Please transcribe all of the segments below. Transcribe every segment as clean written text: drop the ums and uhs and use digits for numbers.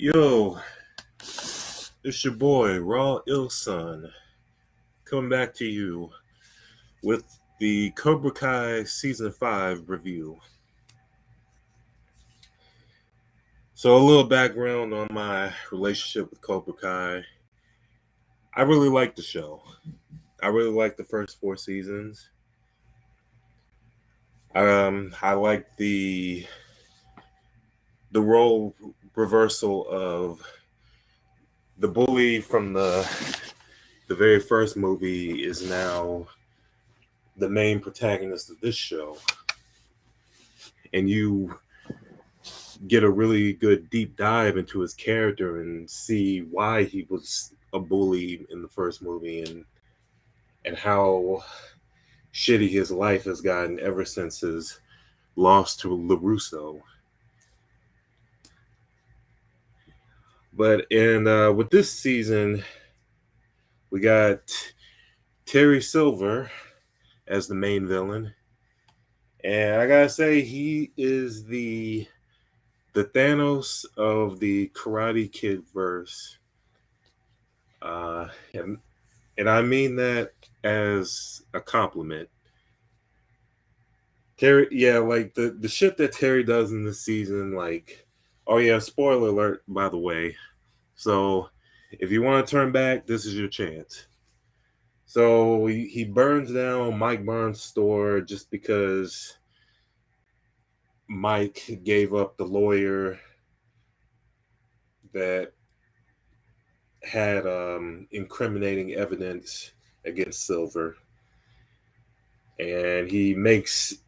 Yo, it's your boy, Raw Ilson, coming back to you with the Cobra Kai Season 5 review. So, a little background on my relationship with Cobra Kai. I really like the show. I really like the first four seasons. I like the role reversal of the bully from the very first movie is now the main protagonist of this show. And you get a really good deep dive into his character and see why he was a bully in the first movie and how shitty his life has gotten ever since his loss to LaRusso. But in with this season, we got Terry Silver as the main villain, and I gotta say he is the Thanos of the Karate Kid verse. Uh, and and I mean that as a compliment. Terry, yeah, like the shit that Terry does in this season, like, oh yeah, spoiler alert, by the way. So if you want to turn back, this is your chance. So he burns down Mike Barnes' store just because Mike gave up the lawyer that had incriminating evidence against Silver, and he makes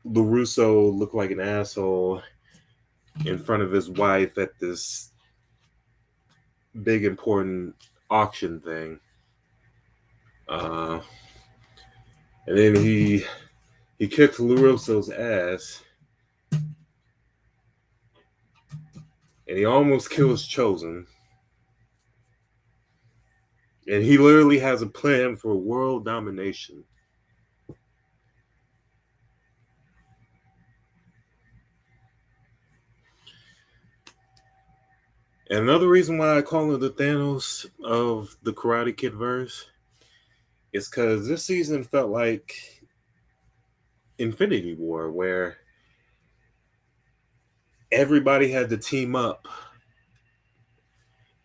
LaRusso look like an asshole in front of his wife at this big important auction thing. Uh, and then he kicks LaRusso's ass, and he almost kills Chosen. And he literally has a plan for world domination. And another reason why I call him the Thanos of the Karate Kid verse is because this season felt like Infinity War, where everybody had to team up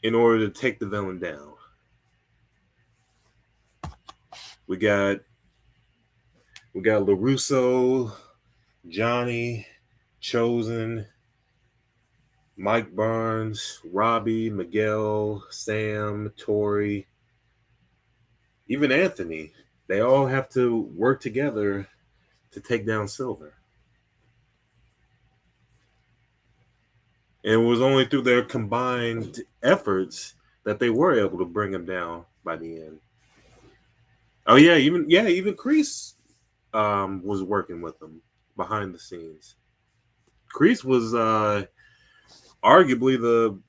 in order to take the villain down. We got LaRusso, Johnny, Chosen, Mike Barnes, Robbie, Miguel, Sam, Tori, even Anthony. They all have to work together to take down Silver. And it was only through their combined efforts that they were able to bring him down by the end. Oh even Kreese was working with them behind the scenes. Kreese was arguably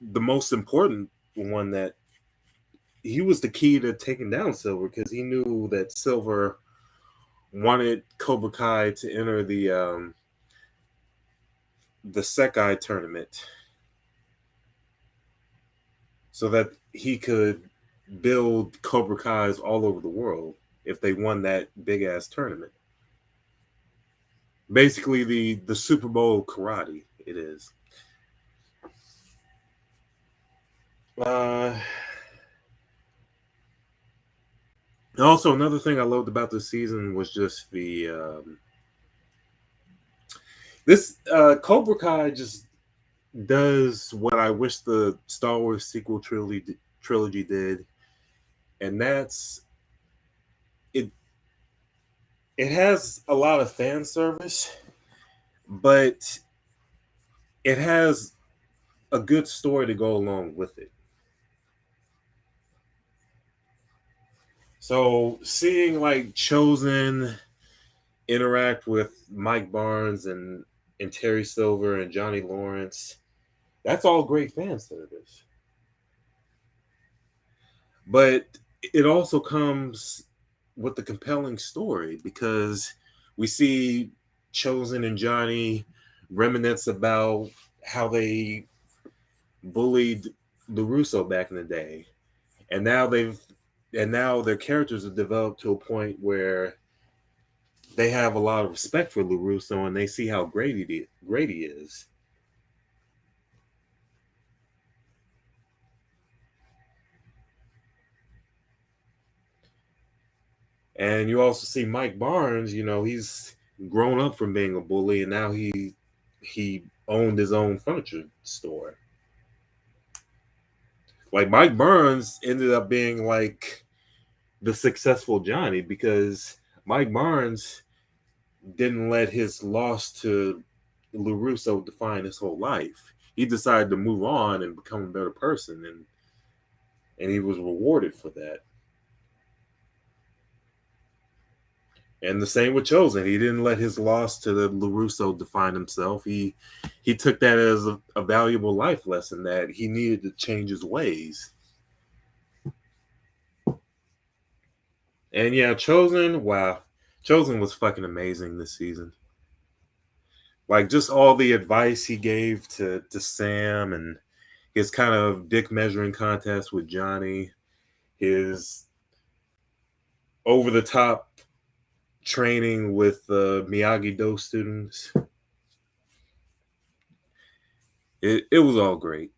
the most important one. That he was the key to taking down Silver, because he knew that Silver wanted Cobra Kai to enter the Sekai tournament so that he could build Cobra Kai's all over the world if they won that big ass tournament. Basically, the Super Bowl karate. It is. Uh, Also, another thing I loved about this season was just the this Cobra Kai just does what I wish the Star Wars sequel trilogy did, and that's it. It has a lot of fan service, but it has a good story to go along with it. So seeing like Chosen interact with Mike Barnes and Terry Silver and Johnny Lawrence, that's all great fan service. But it also comes with a compelling story, because we see Chosen and Johnny reminisce about how they bullied LaRusso back in the day, and now their characters have developed to a point where they have a lot of respect for LaRusso and they see how great he is. And you also see Mike Barnes, he's grown up from being a bully and now he owned his own furniture store. Like Mike Barnes ended up being like the successful Johnny because Mike Barnes didn't let his loss to LaRusso define his whole life. He decided to move on and become a better person, and he was rewarded for that. And the same with Chosen. He didn't let his loss to the LaRusso define himself. He took that as a valuable life lesson that he needed to change his ways. And yeah, Chosen, wow. Chosen was fucking amazing this season. Like just all the advice he gave to Sam and his kind of dick measuring contest with Johnny, his over the top training with the Miyagi Do students. It was all great.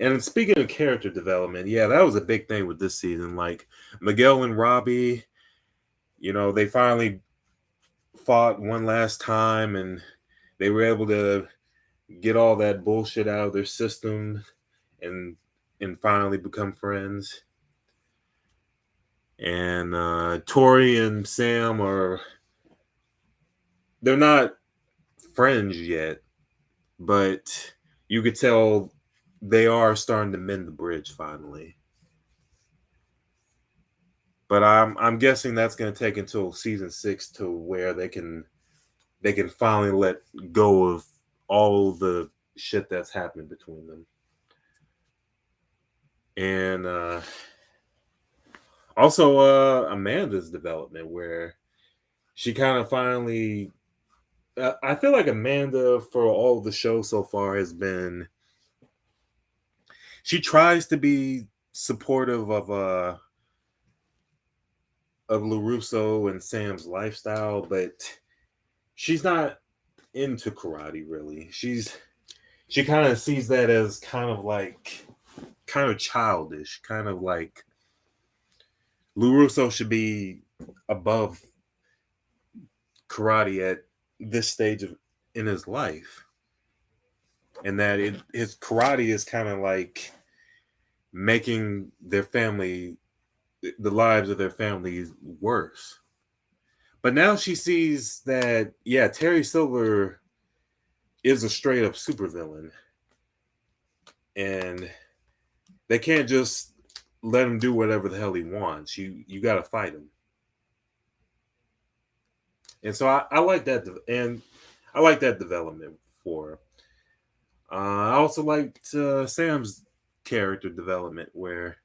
And speaking of character development, yeah, that was a big thing with this season. Like Miguel and Robbie, they finally fought one last time and they were able to get all that bullshit out of their system and finally become friends. And Tori and Sam they're not friends yet, but you could tell they are starting to mend the bridge finally. But I'm guessing that's going to take until season 6 to where they can finally let go of all the shit that's happening between them. And also Amanda's development where she kind of finally I feel like Amanda for all the show so far has been she tries to be supportive of LaRusso and Sam's lifestyle, but she's not into karate really. She kind of sees that as kind of childish, kind of like LaRusso should be above karate at this stage of in his life. And that his karate is kind of like making their family the lives of their families worse. But now she sees that, yeah, Terry Silver is a straight up supervillain. And they can't just let him do whatever the hell he wants. You got to fight him. And so I like that. And I like that development for her. I also liked Sam's character development where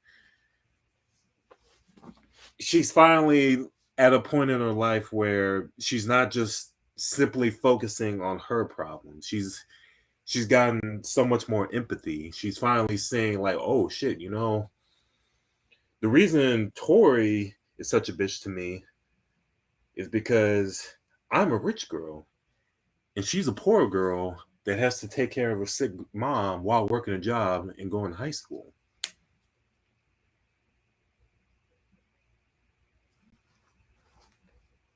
she's finally at a point in her life where she's not just simply focusing on her problems. She's gotten so much more empathy. She's finally saying like, "Oh shit, the reason Tori is such a bitch to me is because I'm a rich girl and she's a poor girl that has to take care of a sick mom while working a job and going to high school."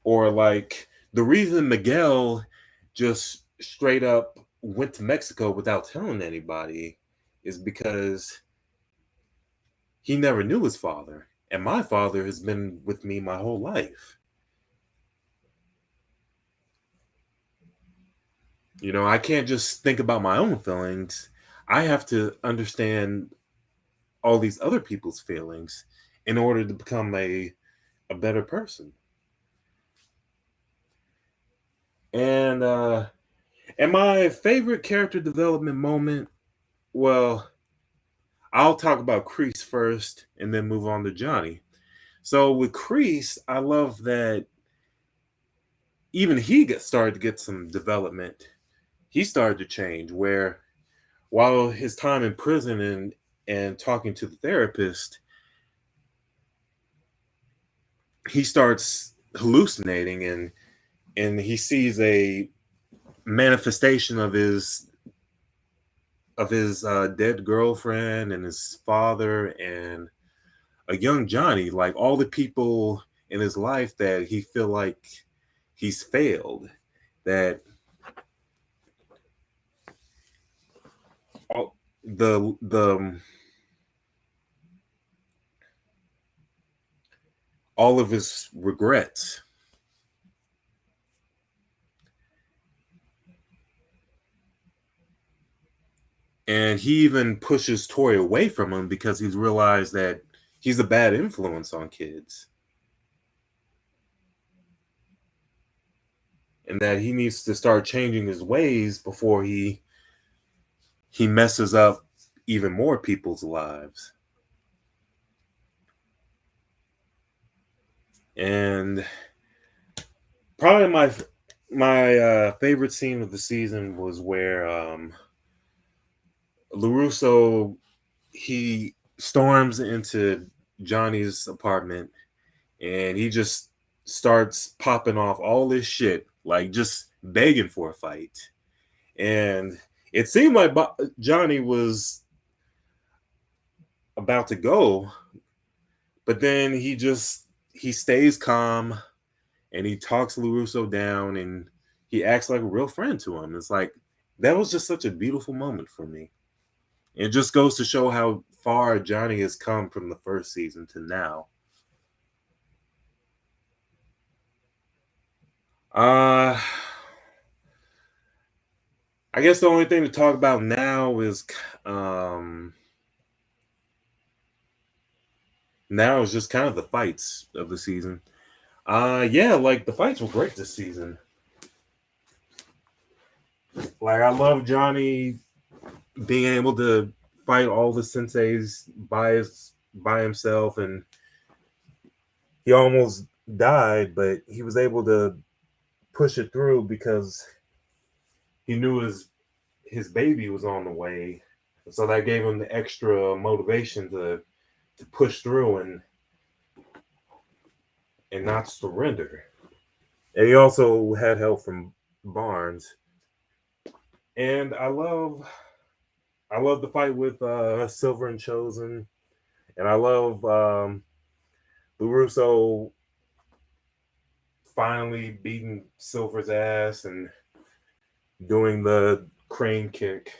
Or like the reason Miguel just straight up went to Mexico without telling anybody is because he never knew his father. And my father has been with me my whole life. I can't just think about my own feelings. I have to understand all these other people's feelings in order to become a better person. And my favorite character development moment, well, I'll talk about Kreese first and then move on to Johnny. So with Kreese, I love that even he started to get some development he started to change. Where while his time in prison and talking to the therapist, he starts hallucinating and he sees a manifestation of his dead girlfriend and his father and a young Johnny, like all the people in his life that he feel like he's failed, that all the all of his regrets. And he even pushes Tori away from him because he's realized that he's a bad influence on kids and that he needs to start changing his ways before he messes up even more people's lives. And probably my favorite scene of the season was where LaRusso he storms into Johnny's apartment and he just starts popping off all this shit, like just begging for a fight. And it seemed like Johnny was about to go, but then he stays calm and he talks LaRusso down and he acts like a real friend to him. It's like that was just such a beautiful moment for me. It just goes to show how far Johnny has come from the first season to now. Uh I guess the only thing to talk about now is um now is just kind of the fights of the season. Yeah, like the fights were great this season. Like I love Johnny being able to fight all the senseis by himself, and he almost died, but he was able to push it through because he knew his baby was on the way. So that gave him the extra motivation to push through and not surrender. And he also had help from Barnes. And I love the fight with Silver and Chosen, and I love LaRusso finally beating Silver's ass and doing the crane kick.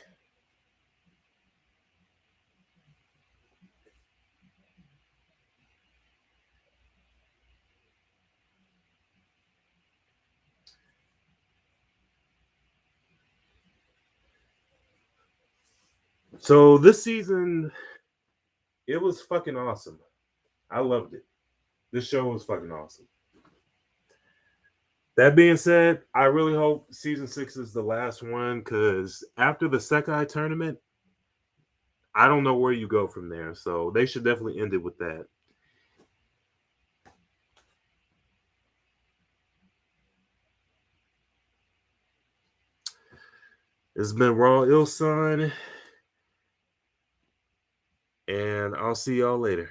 So this season, it was fucking awesome. I loved it. This show was fucking awesome. That being said, I really hope season 6 is the last one because after the Sekai tournament, I don't know where you go from there. So they should definitely end it with that. It's been Raw Ill Son, and I'll see y'all later.